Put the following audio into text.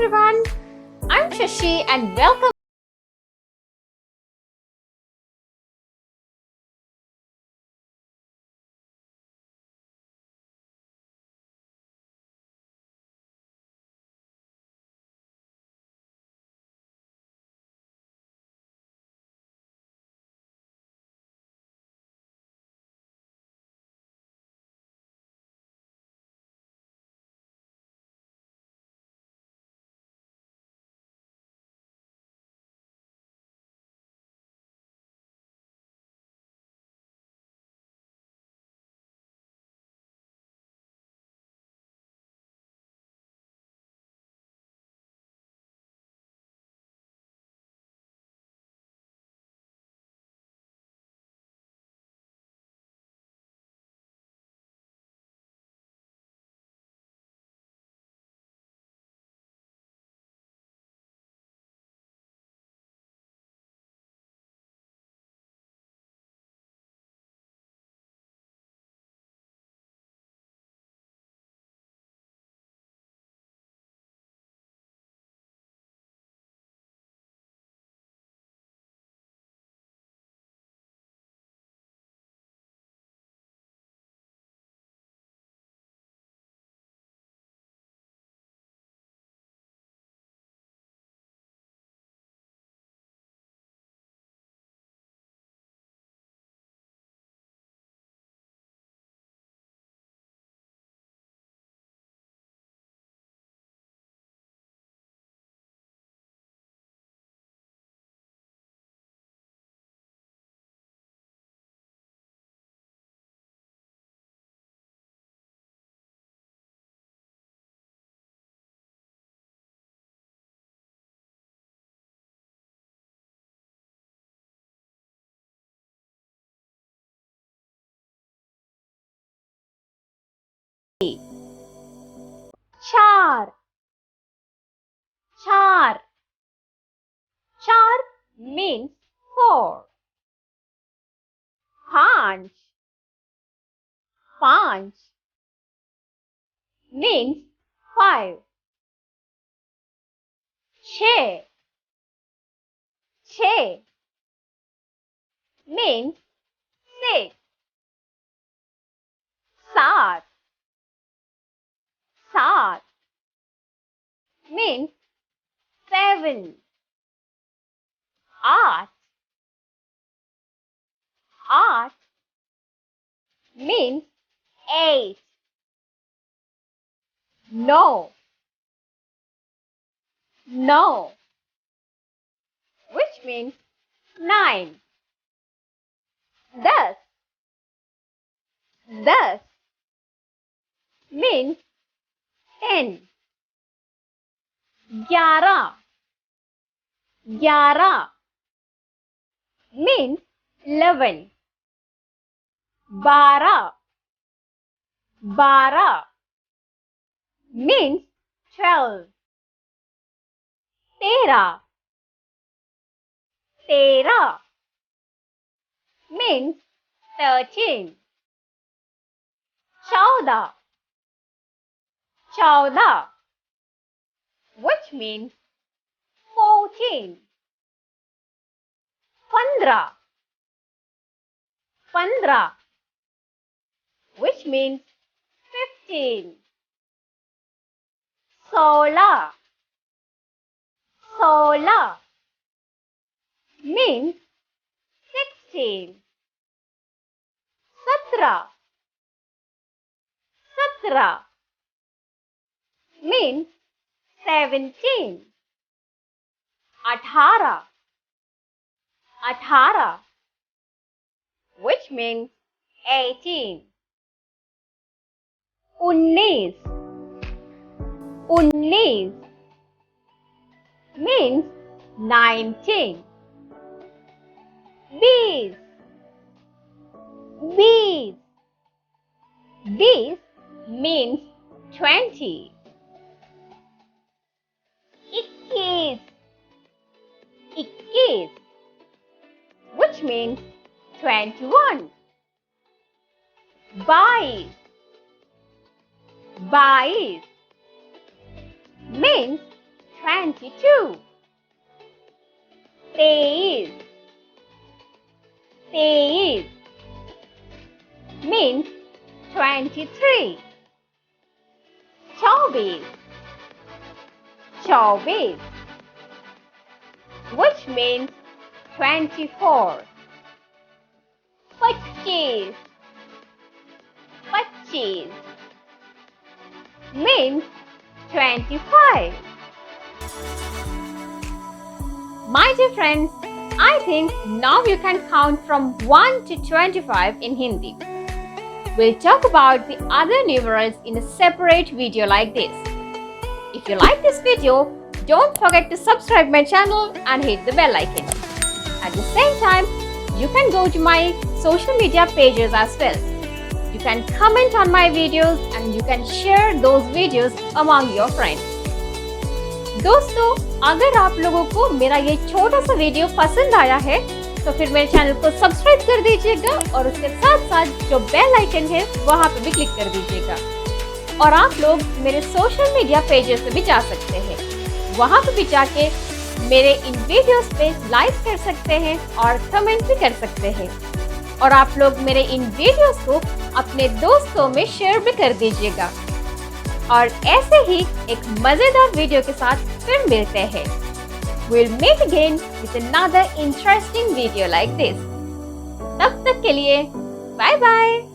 everyone, I'm Shashi and welcome. Char. Char. Char means 4. Paanch. Paanch means 5. Chhe. Chhe means 6. Saath. Saath means 7. Ath. Ath means 8. No. No, which means 9. Thus. Thus means 10. Gyara. Gyara means 11. Bara. Bara means 12. Tera. Tera means 13. Chaudah. Chaudah, which means 14. Pandra. Pandra, which means 15. Sola. Sola means 16. Satra. Satra means 17. Athara. Athara, which means 18. Unnis. Unnis means 19. Bees. Bees. Bees means 20. Ikkis. Ikkis, which means 21. Baais. Baais means 22. 23. 23 means 23. 24. 24 which means 24. 25. 25 means 25. My dear friends, I think now you can count from 1 to 25 in Hindi. We'll talk about the other numerals in a separate video like this. If you like this video, don't forget to subscribe my channel and hit the bell icon. At the same time, you can go to my social media pages as well. You can comment on my videos and you can share those videos among your friends. दोस्तों, अगर आप लोगों को मेरा ये छोटा सा video पसंद आया है तो फिर मेरे चैनल को सब्सक्राइब कर दीजिएगा और उसके साथ साथ जो बेल आइकन है वहाँ पे भी क्लिक कर दीजिएगा। और आप लोग मेरे सोशल मीडिया पेजेस पे भी जा सकते हैं, वहाँ पे भी जाके मेरे इन वीडियोस पे लाइक कर सकते हैं और कमेंट भी कर सकते हैं। और आप लोग मेरे इन वीडियोस को अपने दोस्तों में शेयर भी कर दीजिएगा। और ऐसे ही एक मजेदार वीडियो के साथ फिर मिलते हैं। We'll meet again with another interesting video like this. तब तक के लिए बाय बाय।